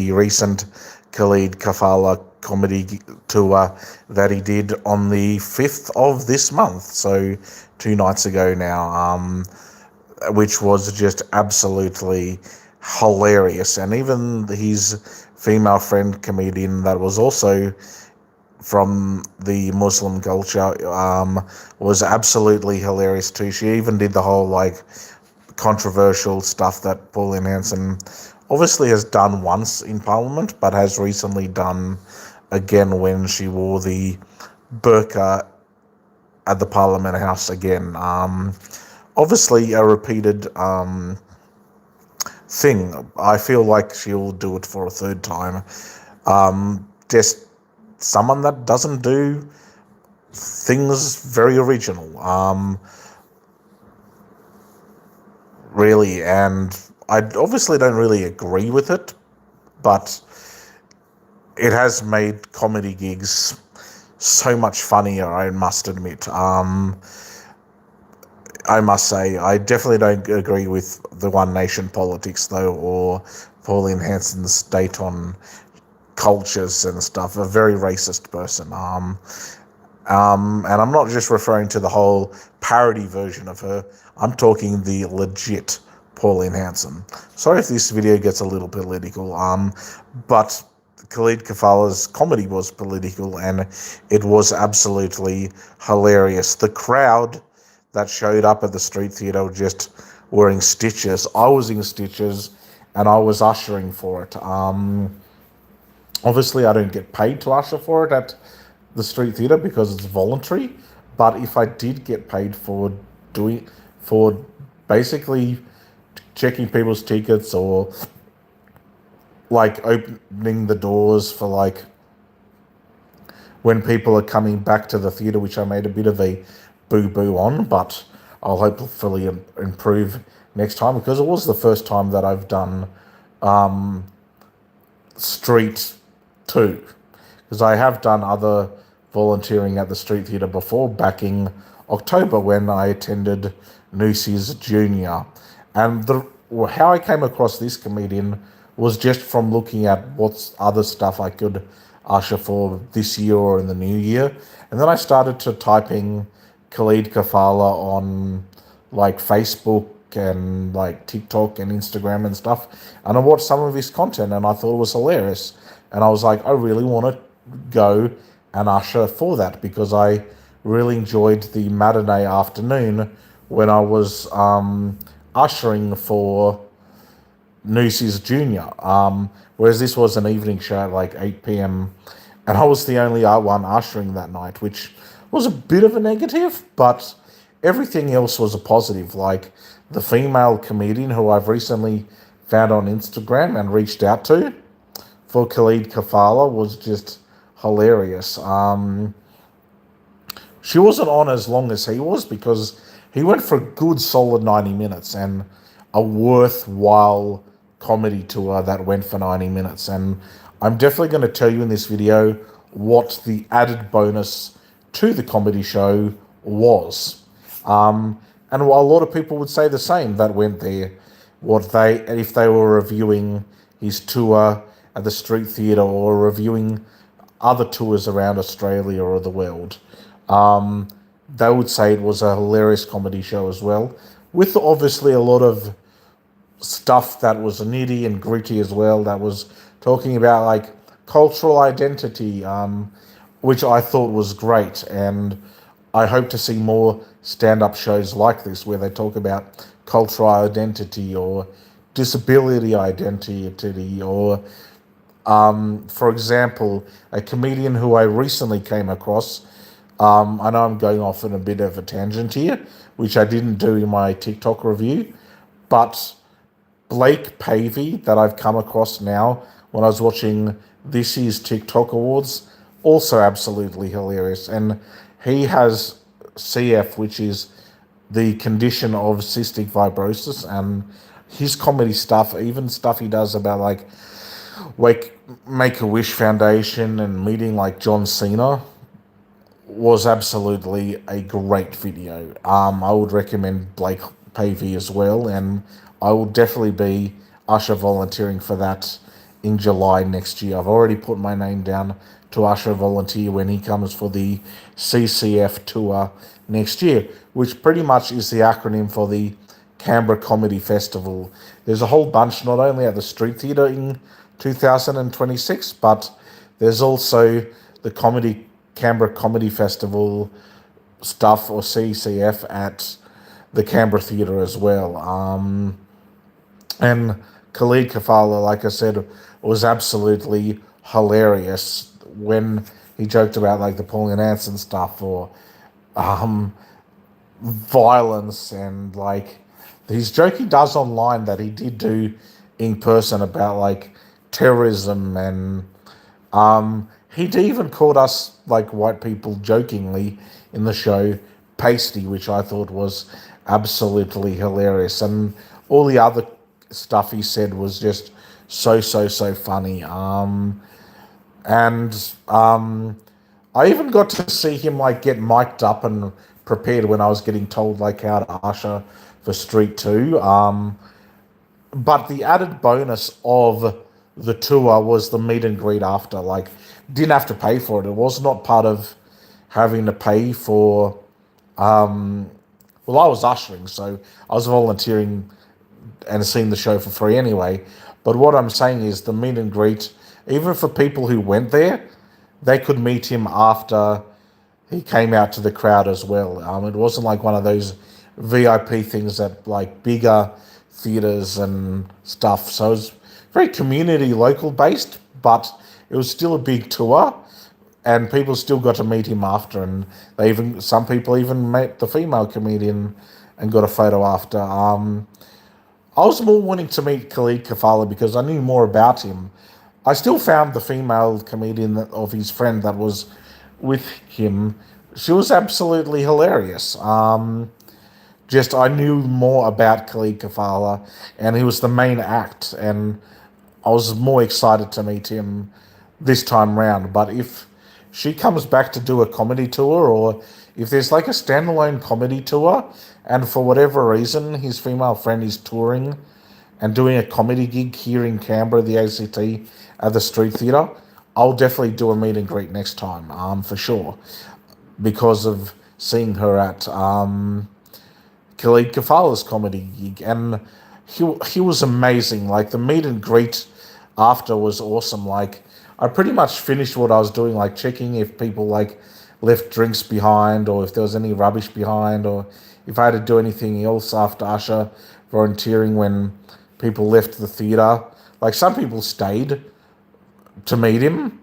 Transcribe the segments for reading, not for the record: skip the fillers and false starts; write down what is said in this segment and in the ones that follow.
the recent Khaled Khalafalla comedy tour that he did on the 5th of this month, so 2 nights ago now, which was just absolutely hilarious. And even his female friend comedian that was also from the Muslim culture was absolutely hilarious too. She even did the whole controversial stuff that Pauline Hanson obviously has done once in Parliament, but has recently done again when she wore the burqa at the Parliament House again. Obviously, a repeated thing. I feel like she'll do it for a third time. Just someone that doesn't do things very original. Really, and I obviously don't really agree with it, but it has made comedy gigs so much funnier, I must admit. I must say, I definitely don't agree with the One Nation politics, though, or Pauline Hanson's date on cultures and stuff. A very racist person. And I'm not just referring to the whole parody version of her. I'm talking the legit Pauline Hanson. Sorry if this video gets a little political, but Khaled Khafalla's comedy was political, and it was absolutely hilarious. The crowd that showed up at the street theatre were just wearing stitches. I was in stitches, and I was ushering for it. Obviously, I don't get paid to usher for it at the street theatre because it's voluntary. But if I did get paid for basically checking people's tickets, or opening the doors for when people are coming back to the theatre, which I made a bit of a boo-boo on, but I'll hopefully improve next time, because it was the first time that I've done street too, because I have done other volunteering at the street theatre before, back in October when I attended Noosey's Junior. And how I came across this comedian was just from looking at what other stuff I could usher for this year or in the new year. And then I started to typing Khaled Khalafalla on Facebook and TikTok and Instagram and stuff. And I watched some of his content and I thought it was hilarious. And I was like, I really want to go and usher for that, because I really enjoyed the matinee afternoon when I was ushering for Noosey's Junior. Whereas this was an evening show at 8 p.m. and I was the only one ushering that night, which was a bit of a negative, but everything else was a positive. Like the female comedian who I've recently found on Instagram and reached out to for Khaled Khalafalla was just hilarious. She wasn't on as long as he was, because he went for a good solid 90 minutes and a worthwhile comedy tour that went for 90 minutes. And I'm definitely going to tell you in this video what the added bonus to the comedy show was. And a lot of people would say the same that went there, if they were reviewing his tour at the street theatre or reviewing other tours around Australia or the world. They would say it was a hilarious comedy show as well, with obviously a lot of stuff that was nitty and gritty as well, that was talking about cultural identity, which I thought was great. And I hope to see more stand-up shows like this where they talk about cultural identity or disability identity, or for example, a comedian who I recently came across. I know I'm going off on a bit of a tangent here, which I didn't do in my TikTok review, but Blake Pavey, that I've come across now when I was watching this year's TikTok Awards, also absolutely hilarious. And he has CF, which is the condition of cystic fibrosis, and his comedy stuff, even stuff he does about Make-A-Wish Foundation and meeting John Cena, was absolutely a great video. I would recommend Blake Pavey as well, and I will definitely be usher volunteering for that in July next year. I've already put my name down to usher volunteer when he comes for the CCF tour next year, which pretty much is the acronym for the Canberra Comedy Festival. There's a whole bunch, not only at the Street Theatre in 2026, but there's also the Canberra Comedy Festival stuff, or CCF, at the Canberra Theatre as well. And Khaled Khalafalla, like I said, was absolutely hilarious when he joked about like the Pauline Hanson stuff, or um, violence, and like his joke he does online that he did do in person about like terrorism, and he'd even called us, like white people, jokingly in the show pasty, which I thought was absolutely hilarious. And all the other stuff he said was just so funny. And I even got to see him like get mic'd up and prepared when I was getting told like how to usher for Street 2. But the added bonus of the tour was the meet and greet after. Like, didn't have to pay for it. It was not part of having to pay for. Well, I was ushering, so I was volunteering and seeing the show for free anyway. But what I'm saying is the meet and greet, even for people who went there, they could meet him after he came out to the crowd as well. It wasn't like one of those VIP things at like bigger theatres and stuff. So it was very community local based, but it was still a big tour, and people still got to meet him after. And some people even met the female comedian and got a photo after. I was more wanting to meet Khaled Khalafalla because I knew more about him. I still found the female comedian of his friend that was with him. She was absolutely hilarious. Just I knew more about Khaled Khalafalla, and he was the main act, and I was more excited to meet him this time round. But if she comes back to do a comedy tour, or if there's like a standalone comedy tour, and for whatever reason his female friend is touring and doing a comedy gig here in Canberra, the ACT, at the Street Theatre, I'll definitely do a meet and greet next time, for sure, because of seeing her at Khaled Kafalla's comedy gig. And he was amazing. Like, the meet and greet after was awesome. Like, I pretty much finished what I was doing, like checking if people like left drinks behind, or if there was any rubbish behind, or if I had to do anything else after usher volunteering when people left the theatre. Like, some people stayed to meet him,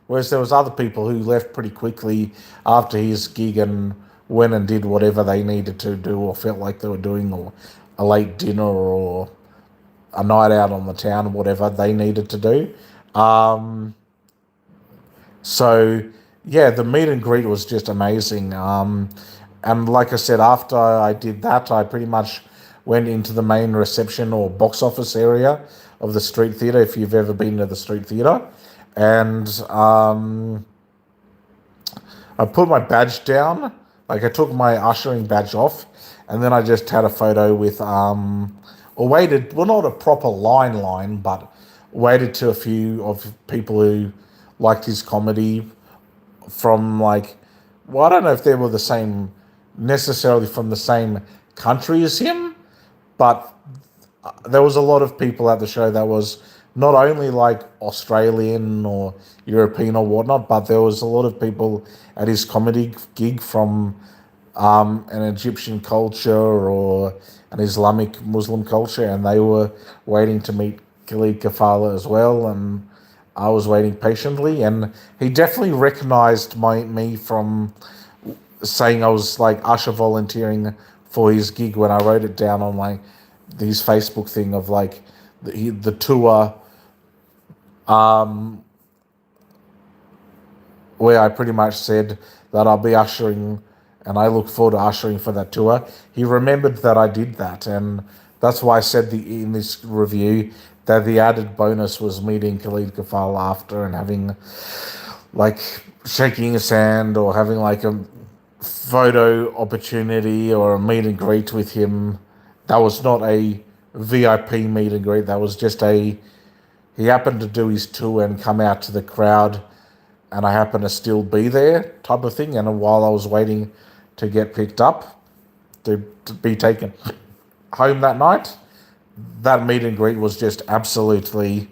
whereas there was other people who left pretty quickly after his gig and went and did whatever they needed to do or felt like they were doing, or a late dinner or a night out on the town, whatever they needed to do. So yeah, the meet and greet was just amazing. And like I said, after I did that, I pretty much went into the main reception or box office area of the Street Theatre, if you've ever been to the Street Theatre. And I put my badge down, like I took my ushering badge off, and then I just had a photo with, or waited, well, not a proper line, but waited to a few of people who liked his comedy from, like, well, I don't know if they were necessarily from the same country as him, but there was a lot of people at the show that was not only like Australian or European or whatnot, but there was a lot of people at his comedy gig from an Egyptian culture or an Islamic Muslim culture, and they were waiting to meet Khaled Khalafalla as well, and I was waiting patiently, and he definitely recognized me from saying I was like usher volunteering for his gig when I wrote it down on like his Facebook thing of like the tour, where I pretty much said that I'll be ushering and I look forward to ushering for that tour. He remembered that I did that, and that's why I said in this review that the added bonus was meeting Khaled Khalafalla after and having like shaking his hand or having like a photo opportunity or a meet and greet with him. That was not a VIP meet and greet. That was just a he happened to do his tour and come out to the crowd, and I happened to still be there, type of thing. And while I was waiting to get picked up to be taken home that night, that meet and greet was just absolutely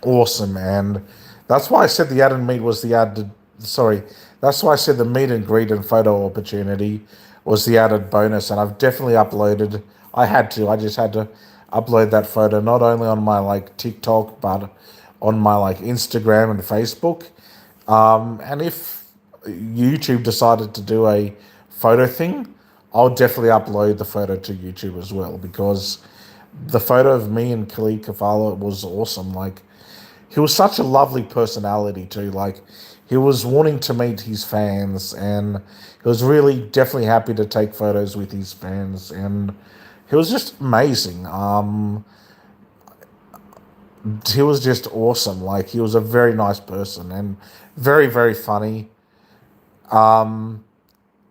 awesome. And that's why I said the added meet was the added. Sorry, that's why I said the meet and greet and photo opportunity was the added bonus. And I've definitely uploaded. I had to. I just had to upload that photo not only on my like TikTok but on my like Instagram and Facebook. And if YouTube decided to do a photo thing, I'll definitely upload the photo to YouTube as well, because the photo of me and Khaled Khalafalla was awesome. Like, he was such a lovely personality too. Like, he was wanting to meet his fans, and he was really definitely happy to take photos with his fans, and he was just amazing. He was just awesome. Like, he was a very nice person and very, very funny. And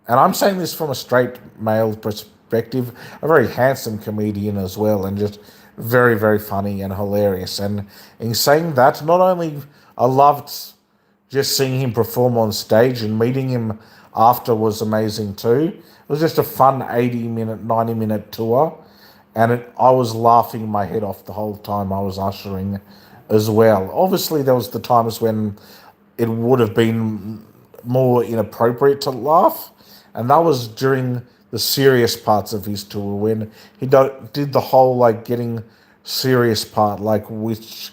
I'm saying this from a straight male perspective, a very handsome comedian as well, and just very, very funny and hilarious. And in saying that, not only I loved just seeing him perform on stage, and meeting him after was amazing too. It was just a fun 80-minute, 90-minute tour. And I was laughing my head off the whole time I was ushering as well. Obviously, there was the times when it would have been more inappropriate to laugh, and that was during the serious parts of his tour, when he did the whole like getting serious part, like which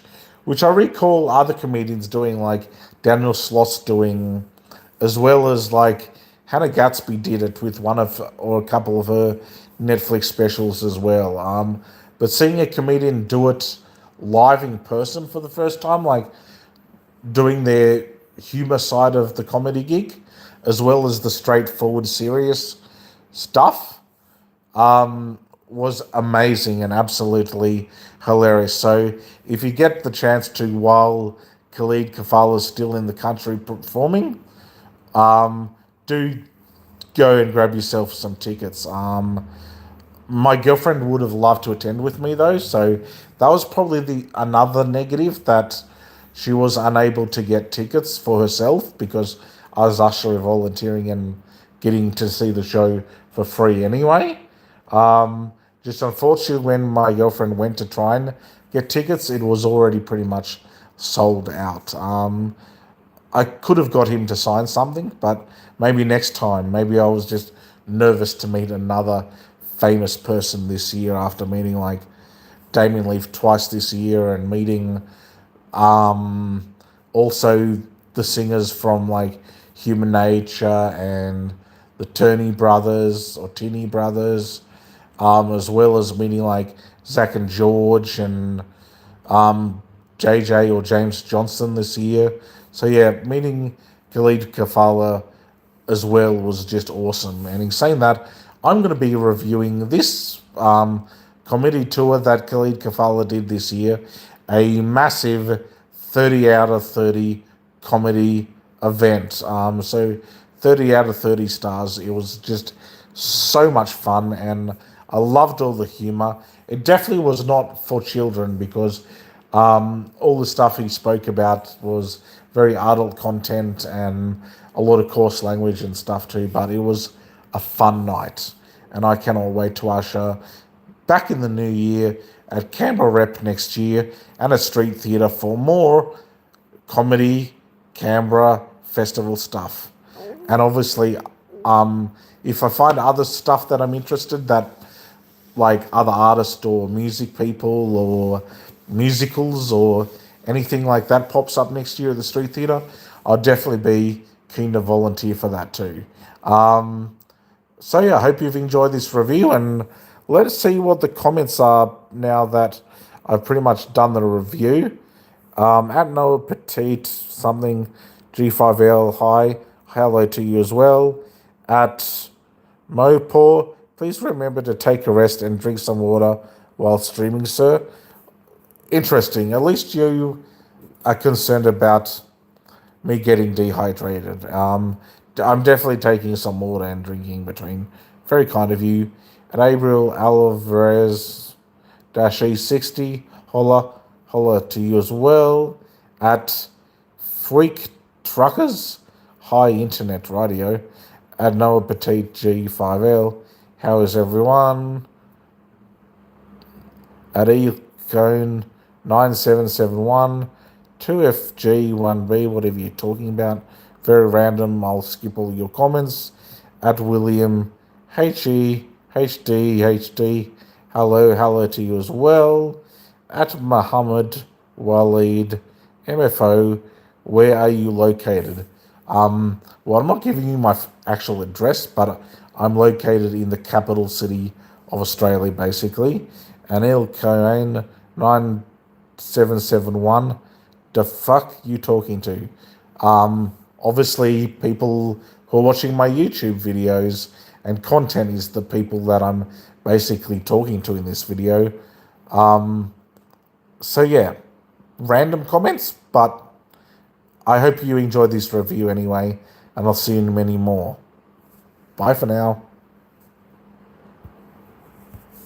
I recall other comedians doing, like Daniel Sloss doing, as well as like Hannah Gatsby did it with one of or a couple of her Netflix specials as well. But seeing a comedian do it live in person for the first time, like doing their humor side of the comedy gig, as well as the straightforward, serious stuff, was amazing and absolutely hilarious. So if you get the chance to, while Khaled Khalafalla is still in the country performing, do go and grab yourself some tickets. My girlfriend would have loved to attend with me though, so that was probably the another negative, that she was unable to get tickets for herself, because I was actually volunteering and getting to see the show for free anyway. Just unfortunately, when my girlfriend went to try and get tickets, it was already pretty much sold out. I could have got him to sign something, but maybe next time. Maybe I was just nervous to meet another famous person this year, after meeting like Damien Leaf twice this year, and meeting also the singers from like Human Nature and the Tinney Brothers, as well as meeting like Zach and George and JJ or James Johnson this year. So yeah, meeting Khaled Khalafalla as well was just awesome. And in saying that, I'm going to be reviewing this comedy tour that Khaled Khalafalla did this year, a massive 30 out of 30 comedy event. So 30 out of 30 stars. It was just so much fun, and I loved all the humor. It definitely was not for children, because all the stuff he spoke about was very adult content and a lot of coarse language and stuff too, but it was a fun night. And I cannot wait to usher back in the new year at Canberra Rep next year and at Street Theatre for more comedy Canberra festival stuff. And obviously, if I find other stuff that I'm interested, that like other artists or music people or musicals or anything like that pops up next year at the Street Theatre, I'll definitely be keen to volunteer for that too. So yeah, I hope you've enjoyed this review, and let's see what the comments are now that I've pretty much done the review. At Noah Petite something G5L, hi, hello to you as well. At Mopor, please remember to take a rest and drink some water while streaming, sir. Interesting. At least you are concerned about me getting dehydrated. I'm definitely taking some water and drinking between. Very kind of you. At Abriel Alvarez -E60, holla, holla to you as well. At Freak Truckers, High Internet Radio. At Noah Petite G5L. How is everyone? At Econe 9771. 2FG1B, whatever you're talking about. Very random. I'll skip all your comments. At William HEHDHD. Hello to you as well. At Muhammad Waleed MFO, where are you located? Well, I'm not giving you my actual address, but I'm located in the capital city of Australia, basically. And El Cohen 9771. The fuck you talking to? Obviously, people who are watching my YouTube videos and content is the people that I'm basically talking to in this video. So yeah, random comments, but I hope you enjoyed this review anyway, and I'll see you in many more. Bye for now.